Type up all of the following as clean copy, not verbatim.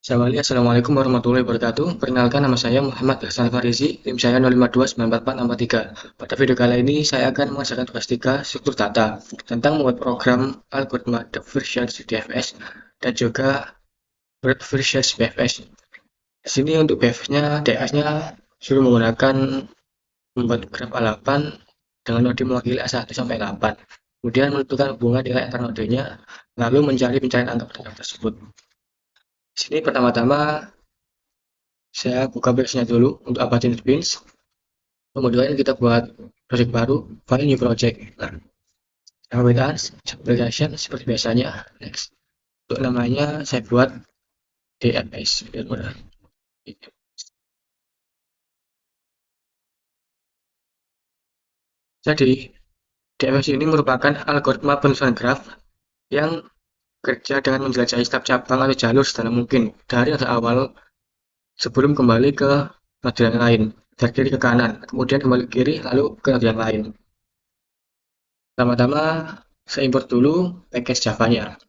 Assalamualaikum warahmatullahi wabarakatuh. Perkenalkan, nama saya Muhammad Hasan Farizi, NIM saya 05294463. Pada video kali ini saya akan mengerjakan tugas 3 struktur data tentang membuat program algoritma Depth First Search DFS dan juga Breadth First Search BFS. Di sini untuk BFS-nya, DFS-nya suruh menggunakan membuat graf A8 dengan node mewakili A1 sampai 8. Kemudian menentukan hubungan nilai antar nodenya, lalu mencari pencarian angka pada graf tersebut. Di sini pertama-tama saya buka branch-nya dulu untuk Apache NetBeans. Kemudian kita buat project baru, file new project. Nah, with us, application seperti biasanya. Next. Untuk namanya saya buat DFS. Jadi, DFS ini merupakan algoritma penyusunan graf yang kerja dengan menjelajahi setiap cabang atau jalur sedalam mungkin dari node awal sebelum kembali ke node yang lain, dari kiri ke kanan, kemudian kembali ke kiri, lalu ke node yang lain. Pertama-tama saya import dulu package Java-nya.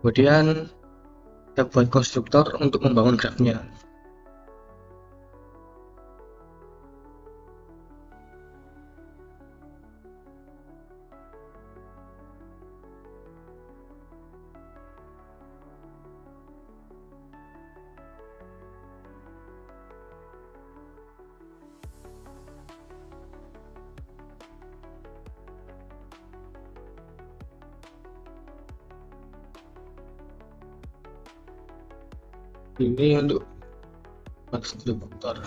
Kemudian kita buat konstruktor untuk membangun grafnya. Ini untuk konstruktor.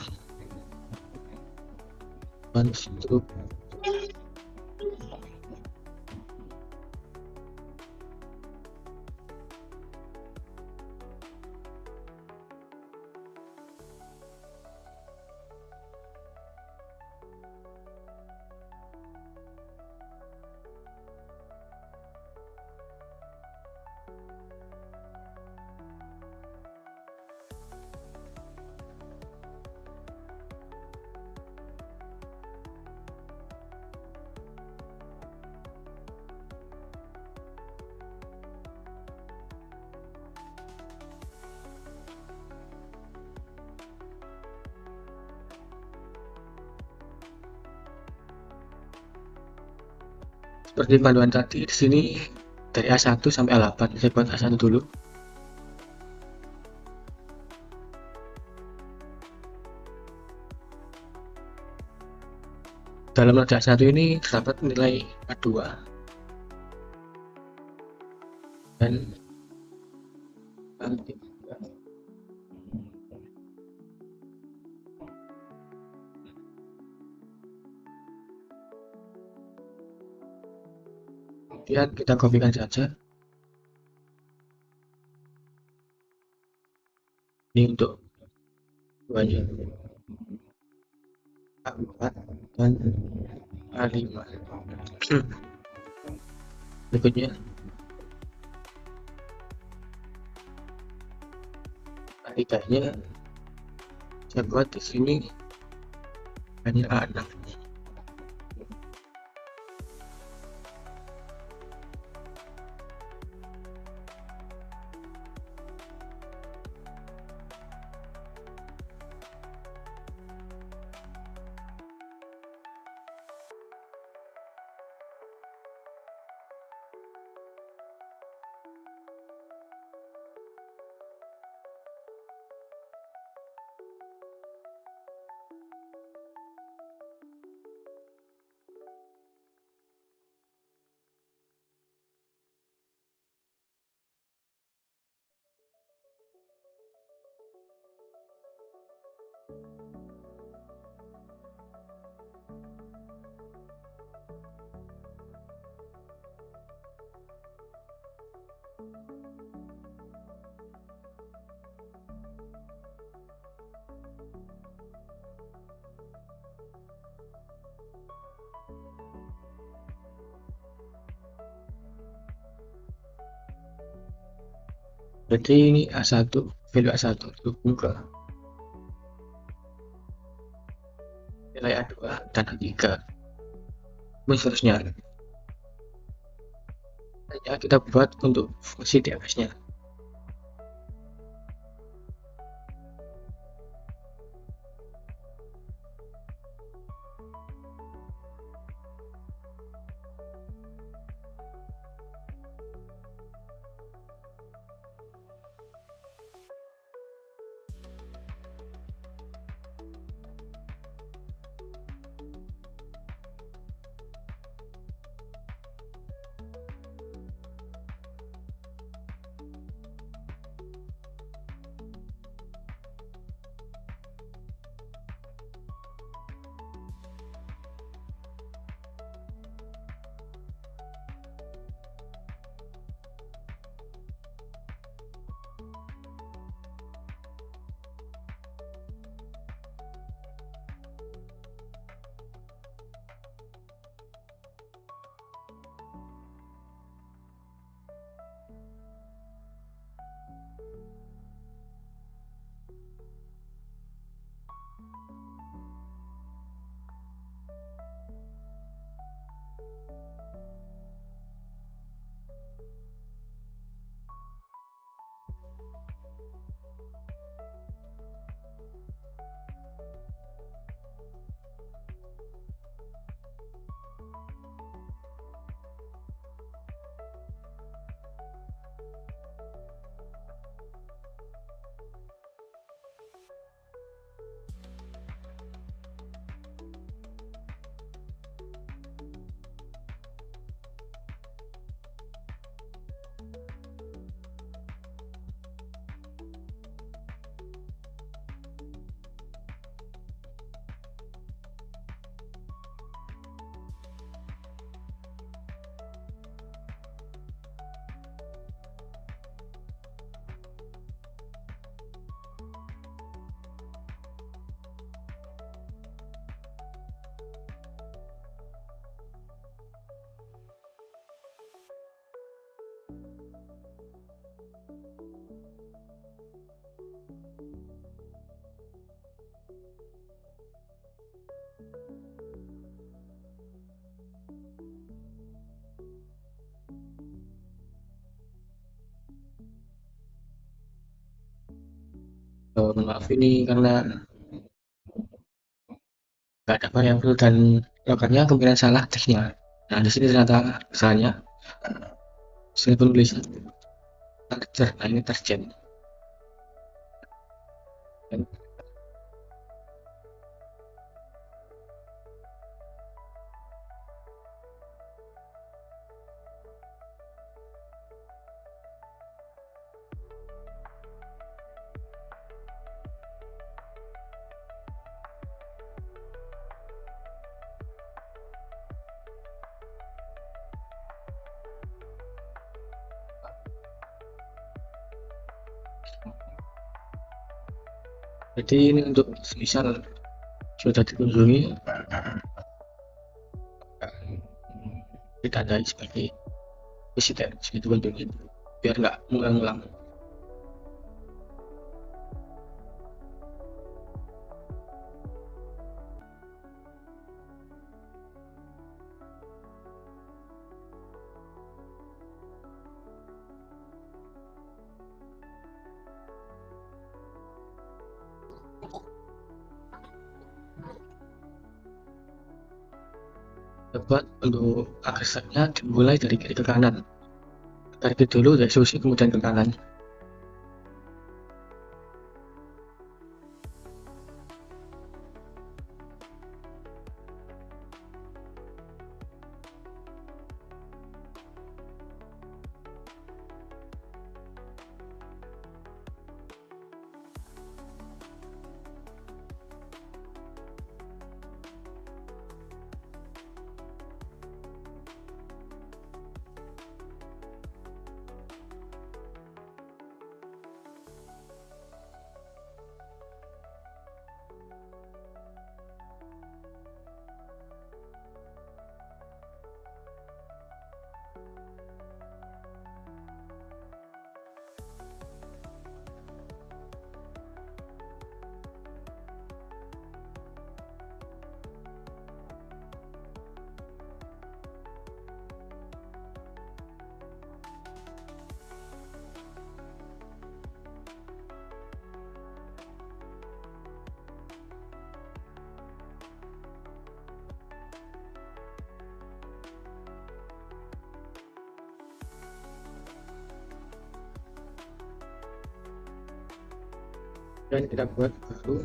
Seperti panduan tadi, di sini dari A1 sampai A8. Saya buat A1 dulu. Dalam node A1 ini terdapat nilai A2 dan A3. Kemudian kita kopikan saja. Ini untuk duanya, A4 dan A5. Berikutnya A3-nya saya buat di sini hanya A6. Jadi ini A1, value A1 dihubung ke nilai A2 dan A3 dan seterusnya. Hanya kita buat untuk fungsi di atasnya. Mohon maaf ini karena nggak ada variabel dan logatnya kemungkinan salah teksnya. Nah, di sini ternyata kesalahannya sini penulisan target. Nah, ini target. Jadi ini untuk misal sudah dikunjungi ditandai sebagai visitor, sebagai kunjungi biar nggak ngulang-ngulang. Dapat untuk agregatnya dimulai dari kiri ke kanan. Target dulu dari solusi kemudian ke kanan. dan kita buat baru.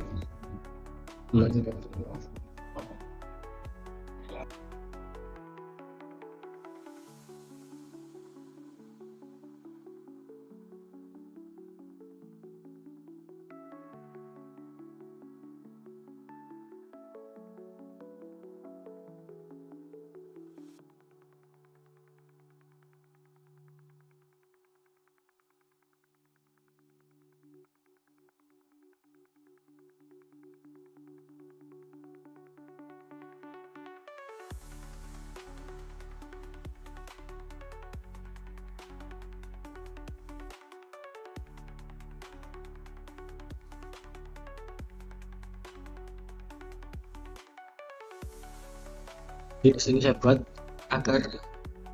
Di sini saya buat agar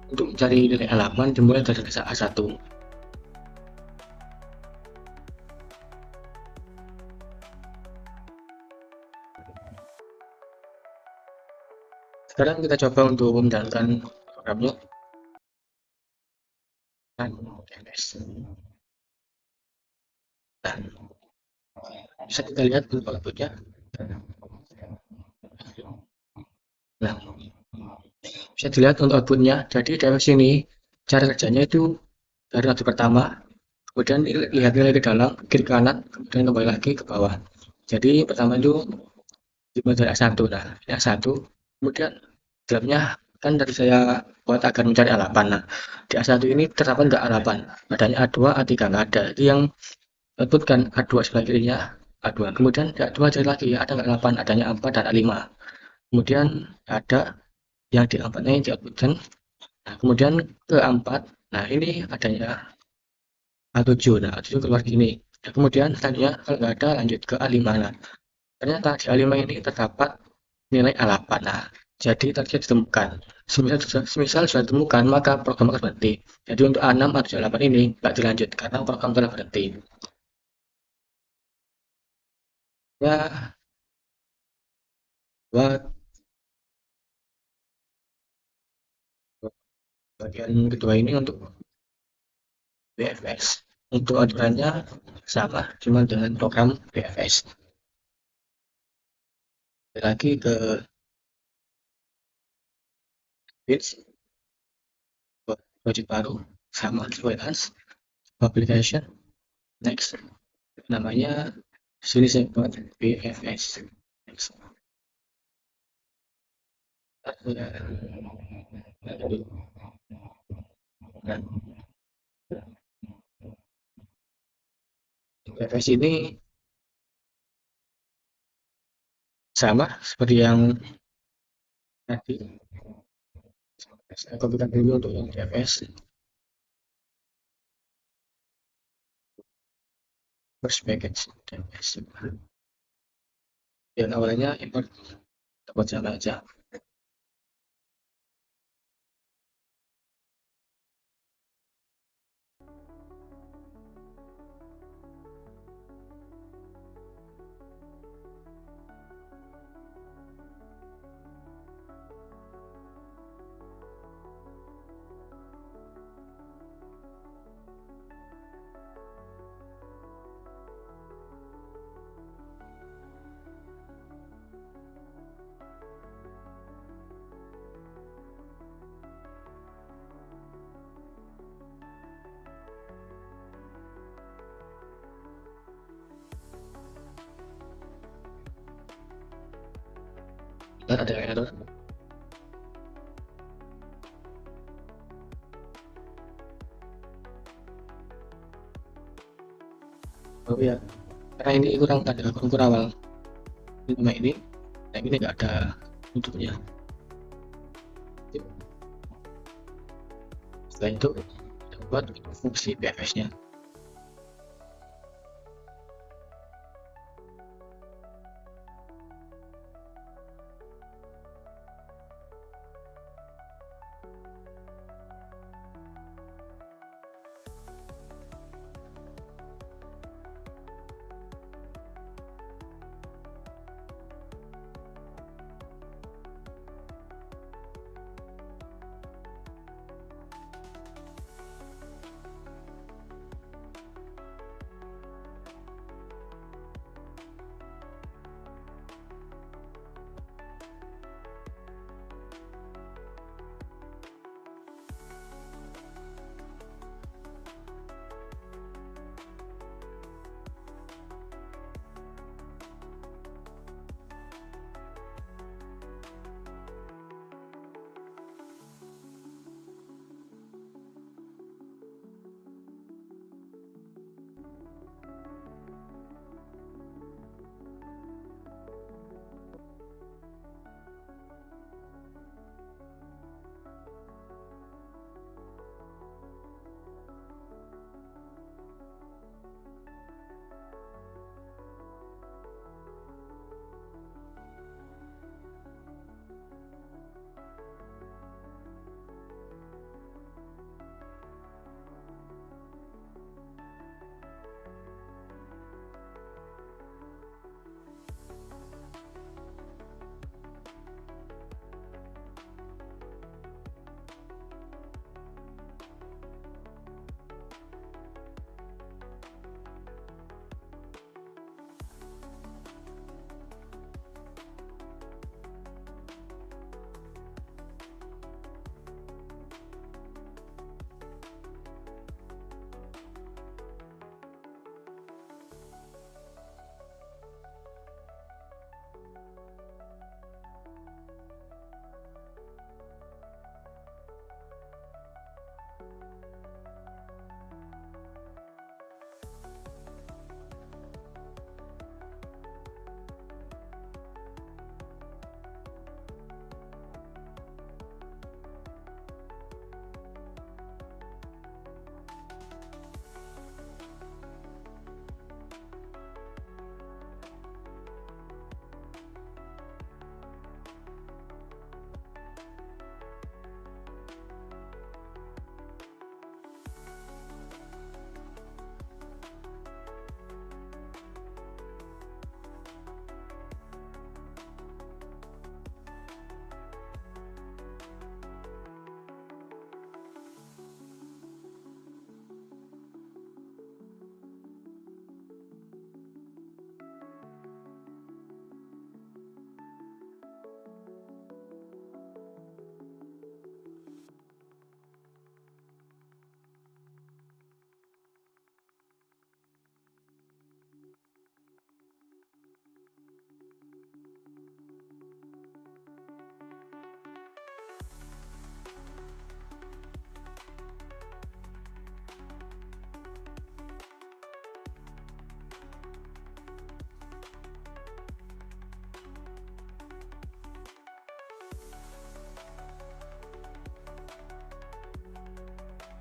untuk mencari nilai halaman dimulai dari A1. Sekarang kita coba untuk menjalankan programnya. Nah, bisa kita lihat untuk outputnya. Nah, bisa dilihat untuk outputnya. Jadi dari sini cara kerjanya itu dari node pertama, kemudian lihat nilai ke dalam, kiri kanan, kemudian kembali lagi ke bawah. Jadi pertama itu dimulai dari A1. Nah, ini A1, kemudian dalamnya kan dari saya buat agar mencari A8. Nah, di A1 ini terdapat nggak A8, adanya A2, A3 nggak ada. Itu yang output kan A2 sebelah kirinya A2. Kemudian di A2 cari lagi ada nggak A8, adanya A4 dan A5. Kemudian ada yang di A4-nya yang di outputkan. Nah, kemudian ke A4, nah ini adanya A7. Nah, A7 keluar gini. Nah, kemudian selanjutnya kalau nggak ada lanjut ke A5. Nah, ternyata di A5 ini terdapat nilai A8. Nah, jadi target ditemukan. Semisal sudah ditemukan, maka program akan berhenti. Jadi untuk A6 atau A8 ini nggak dilanjut karena program telah berhenti. Ya, buat bagian kedua ini untuk BFS. Untuk aturannya sama, cuma dengan program BFS. Lagi ke bits, project baru, sama freelance, publication, next. Namanya sini saya buat BFS. Next. Nah, BFS ini sama seperti yang tadi. Saya kopikan dulu untuk yang BFS. First package BFS. Dan awalnya import dapat sama aja. Dan ada error. Oh iya, karena ini kurang ada unsur awal nama ini, nah ini nggak ada untuknya. Setelah itu kita buat fungsi BFS-nya.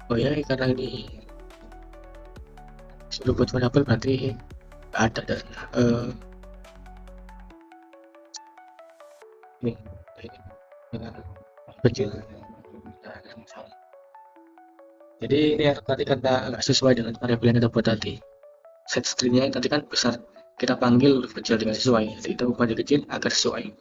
Oh ya, karena ini sudah buat variabel berarti nggak ada dan eh, ini kecil. Jadi ini berarti karena nggak sesuai dengan variabel yang kita buat tadi. Set stringnya tadi kan besar, kita panggil huruf kecil dengan sesuai. Jadi kita ubah jadi kecil agar sesuai.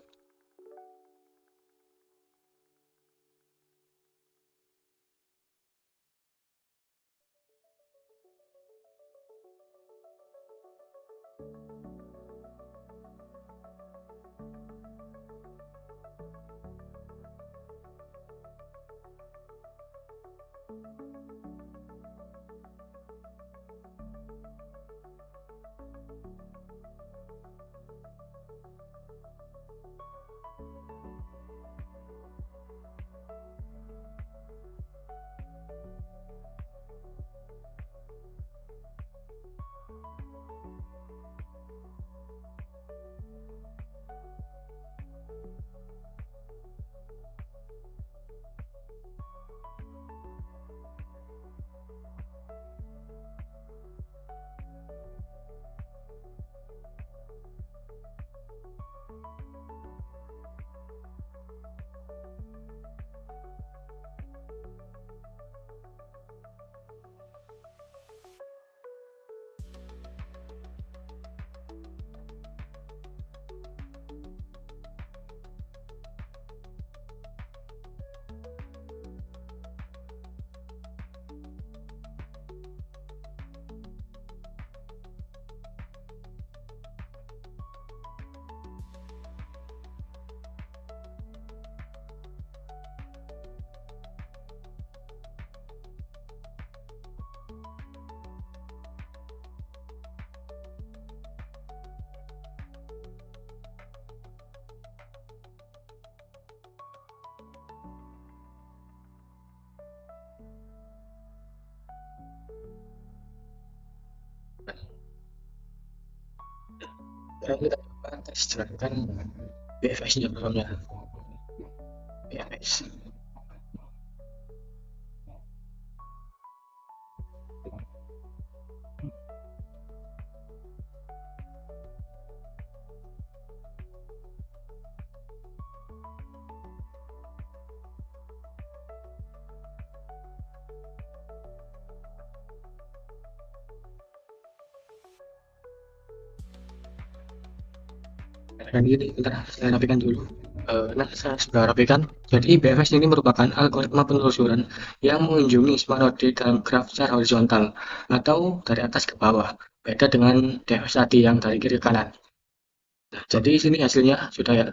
Sekarang kita coba tes jalankan BFS-nya programnya. BFS. Dan ini bentar, saya rapikan dulu. Nah, saya sudah rapikan. Jadi BFS ini merupakan algoritma penelusuran yang mengunjungi semua node dalam graf secara horizontal atau dari atas ke bawah. Beda dengan DFS tadi yang dari kiri ke kanan. Nah, jadi sini hasilnya sudah ya.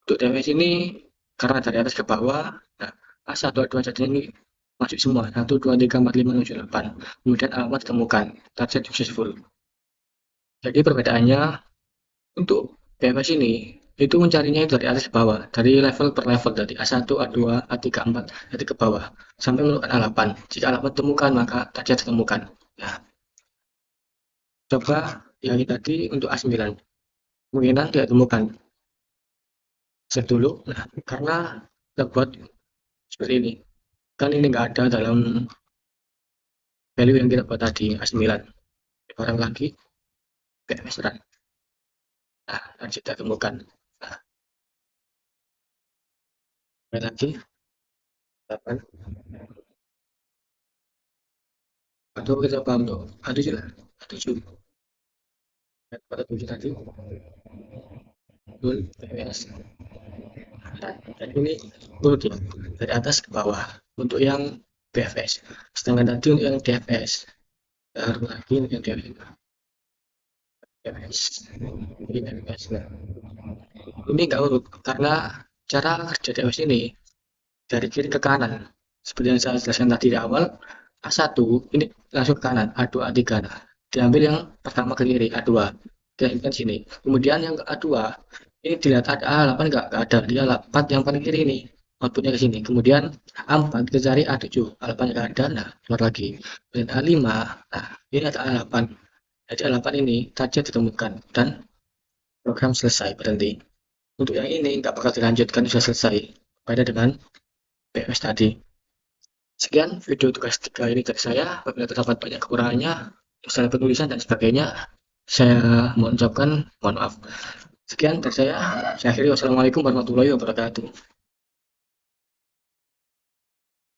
Untuk DFS ini karena dari atas ke bawah, nah, A1, A2 jadi ini masuk semua. 1, 2, 3, 4, 5, 6, 7, 8. Kemudian alamat ditemukan. Target successful. Jadi perbedaannya untuk BMS ini itu mencarinya itu dari atas ke bawah, dari level per level, dari A1, A2, A3, A4, jadi ke bawah sampai menemukan A8. Jika A8 ditemukan maka target ditemukan. Nah, coba yang ini tadi untuk A9 kemungkinan tidak ditemukan. Set dulu. Nah, karena kita buat seperti ini, kan ini nggak ada dalam value yang kita buat tadi A9. Orang lagi BMS run. Nah, target tidak ditemukan. Nah, lagi 8 atau kita coba untuk A7 lah. A7 pada 7 tadi full PWS. Dan ini urut ya, dari atas ke bawah untuk yang BFS. Sedangkan tadi untuk yang DFS, baru lagi untuk yang DFS. Ini DFS. Nah, ini nggak urut karena cara kerja DFS ini dari kiri ke kanan. Seperti yang saya jelaskan tadi di awal, A1 ini langsung ke kanan, A2, A3. Nah, diambil yang pertama ke kiri, A2. Kita ingat sini. Kemudian yang ke A2, ini dilihat ada A8 nggak ada. Dia 8 yang paling kiri ini. Outputnya ke sini. Kemudian A4 kita cari A7. A8 nggak ada, nah keluar lagi. Kemudian A5, nah ini ada A8. Jadi A8 ini saja ditemukan dan program selesai berhenti. Untuk yang ini nggak bakal dilanjutkan, sudah selesai. Beda dengan BMS tadi. Sekian video tugas 3 ini dari saya. Apabila terdapat banyak kekurangannya, salah penulisan dan sebagainya, saya mohon ucapkan mohon maaf. Sekian dari saya. Saya akhiri. Wassalamualaikum warahmatullahi wabarakatuh.